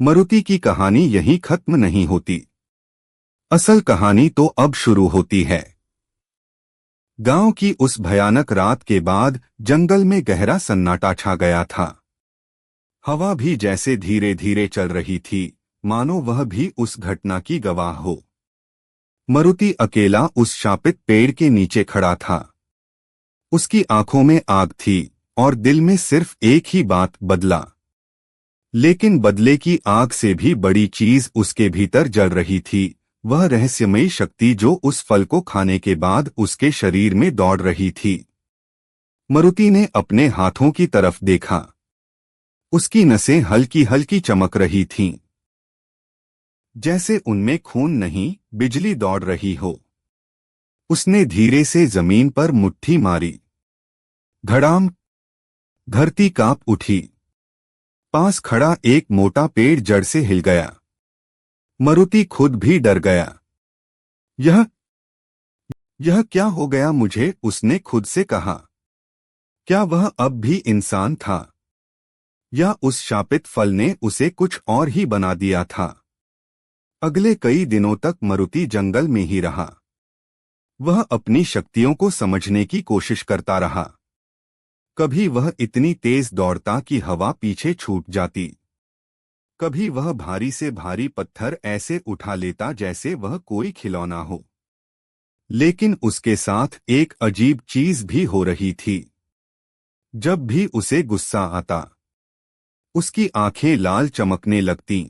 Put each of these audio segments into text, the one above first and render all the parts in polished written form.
मरुति की कहानी यहीं खत्म नहीं होती। असल कहानी तो अब शुरू होती है। गांव की उस भयानक रात के बाद जंगल में गहरा सन्नाटा छा गया था। हवा भी जैसे धीरे धीरे चल रही थी, मानो वह भी उस घटना की गवाह हो। मरुति अकेला उस शापित पेड़ के नीचे खड़ा था। उसकी आंखों में आग थी और दिल में सिर्फ एक ही बात, बदला। लेकिन बदले की आग से भी बड़ी चीज उसके भीतर जल रही थी, वह रहस्यमयी शक्ति जो उस फल को खाने के बाद उसके शरीर में दौड़ रही थी। मरुति ने अपने हाथों की तरफ देखा। उसकी नसें हल्की हल्की चमक रही थीं, जैसे उनमें खून नहीं, बिजली दौड़ रही हो। उसने धीरे से जमीन पर मुट्ठी मारी। धड़ाम! धरती कांप उठी। पास खड़ा एक मोटा पेड़ जड़ से हिल गया। मरुति खुद भी डर गया। यह यह क्या हो गया मुझे, उसने खुद से कहा। क्या वह अब भी इंसान था, या उस शापित फल ने उसे कुछ और ही बना दिया था? अगले कई दिनों तक मरुति जंगल में ही रहा। वह अपनी शक्तियों को समझने की कोशिश करता रहा। कभी वह इतनी तेज दौड़ता कि हवा पीछे छूट जाती। कभी वह भारी से भारी पत्थर ऐसे उठा लेता जैसे वह कोई खिलौना हो। लेकिन उसके साथ एक अजीब चीज भी हो रही थी। जब भी उसे गुस्सा आता, उसकी आंखें लाल चमकने लगतीं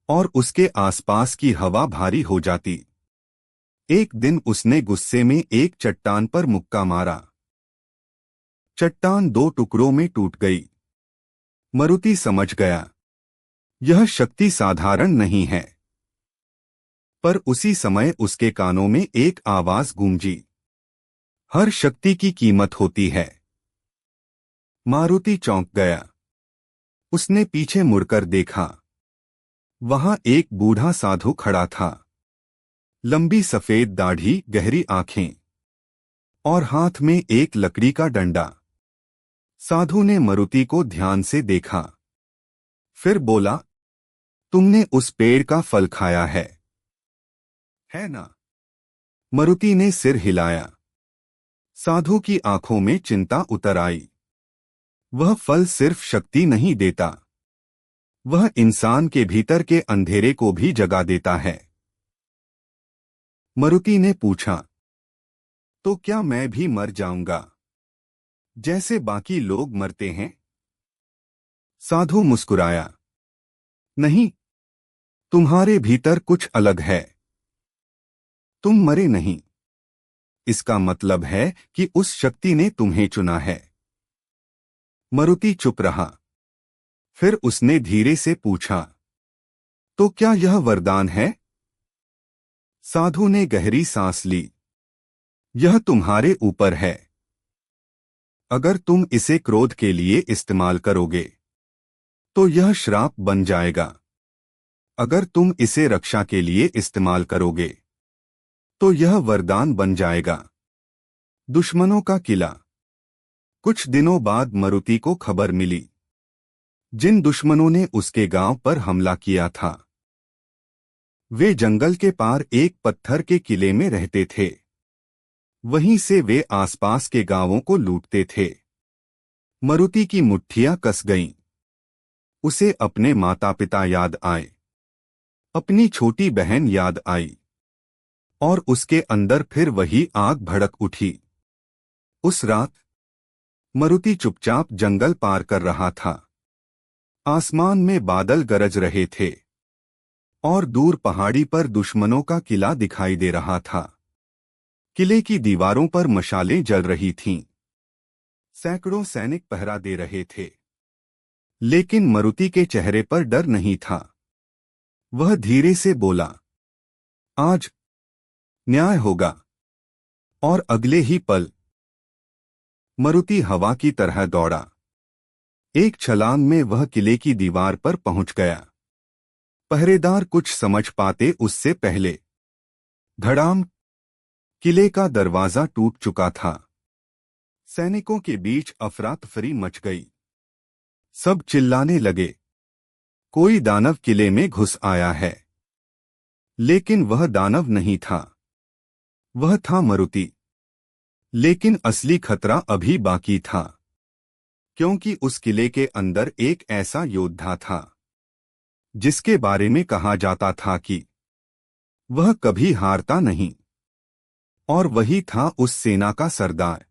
और उसके आसपास की हवा भारी हो जाती। एक दिन उसने गुस्से में एक चट्टान पर मुक्का मारा। चट्टान दो टुकड़ों में टूट गई। मरुति समझ गया, यह शक्ति साधारण नहीं है। पर उसी समय उसके कानों में एक आवाज गूंजी, हर शक्ति की कीमत होती है। मारुति चौंक गया। उसने पीछे मुड़कर देखा। वहां एक बूढ़ा साधु खड़ा था। लंबी सफेद दाढ़ी, गहरी आंखें और हाथ में एक लकड़ी का डंडा। साधु ने मरुति को ध्यान से देखा, फिर बोला, तुमने उस पेड़ का फल खाया है ना? मरुति ने सिर हिलाया। साधु की आंखों में चिंता उतर आई। वह फल सिर्फ शक्ति नहीं देता, वह इंसान के भीतर के अंधेरे को भी जगा देता है। मरुति ने पूछा, तो क्या मैं भी मर जाऊंगा जैसे बाकी लोग मरते हैं? साधु मुस्कुराया, नहीं, तुम्हारे भीतर कुछ अलग है। तुम मरे नहीं। इसका मतलब है कि उस शक्ति ने तुम्हें चुना है। मरुति चुप रहा। फिर उसने धीरे से पूछा, तो क्या यह वरदान है? साधु ने गहरी सांस ली। यह तुम्हारे ऊपर है। अगर तुम इसे क्रोध के लिए इस्तेमाल करोगे तो यह श्राप बन जाएगा। अगर तुम इसे रक्षा के लिए इस्तेमाल करोगे तो यह वरदान बन जाएगा। दुश्मनों का किला। कुछ दिनों बाद मरुति को खबर मिली, जिन दुश्मनों ने उसके गांव पर हमला किया था वे जंगल के पार एक पत्थर के किले में रहते थे। वहीं से वे आसपास के गांवों को लूटते थे। मरुति की मुट्ठियां कस गईं। उसे अपने माता पिता याद आए, अपनी छोटी बहन याद आई, और उसके अंदर फिर वही आग भड़क उठी। उस रात मरुति चुपचाप जंगल पार कर रहा था। आसमान में बादल गरज रहे थे और दूर पहाड़ी पर दुश्मनों का किला दिखाई दे रहा था। किले की दीवारों पर मशालें जल रही थीं। सैकड़ों सैनिक पहरा दे रहे थे। लेकिन मरुति के चेहरे पर डर नहीं था। वह धीरे से बोला, आज न्याय होगा। और अगले ही पल मरुति हवा की तरह दौड़ा। एक छलांग में वह किले की दीवार पर पहुंच गया। पहरेदार कुछ समझ पाते उससे पहले। धड़ाम! किले का दरवाजा टूट चुका था। सैनिकों के बीच अफरा तफरी मच गई। सब चिल्लाने लगे, कोई दानव किले में घुस आया है। लेकिन वह दानव नहीं था, वह था मारुति। लेकिन असली खतरा अभी बाकी था, क्योंकि उस किले के अंदर एक ऐसा योद्धा था जिसके बारे में कहा जाता था कि वह कभी हारता नहीं। और वही था उस सेना का सरदार।